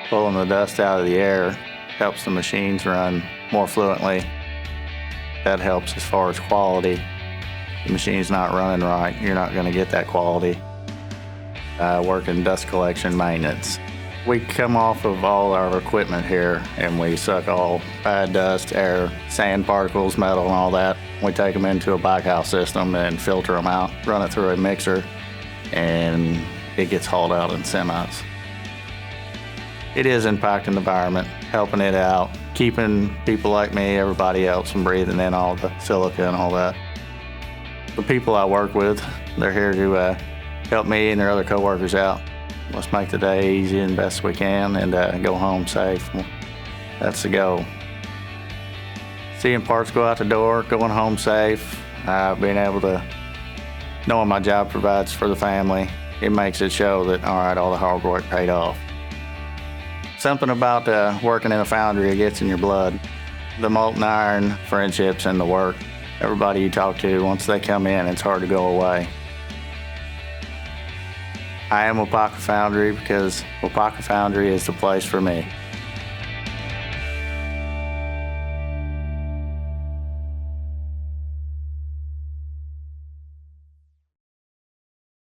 Pulling the dust out of the air helps the machines run more fluently. That helps as far as quality. The machine's not running right, you're not going to get that quality. I work in dust collection maintenance. We come off of all our equipment here and we suck all bad dust, air, sand particles, metal and all that. We take them into a bike house system and filter them out, run it through a mixer, and it gets hauled out in semis. It is impacting the environment, helping it out, keeping people like me, everybody else from breathing in all the silica and all that. The people I work with, they're here to help me and their other coworkers out. Let's make the day easy and best we can and go home safe. That's the goal. Seeing parts go out the door, going home safe, being able to, knowing my job provides for the family, it makes it show that, all right, all the hard work paid off. Something about working in a foundry, it gets in your blood. The molten iron, friendships, and the work. Everybody you talk to, once they come in, it's hard to go away. I am Waupaca Foundry because Waupaca Foundry is the place for me.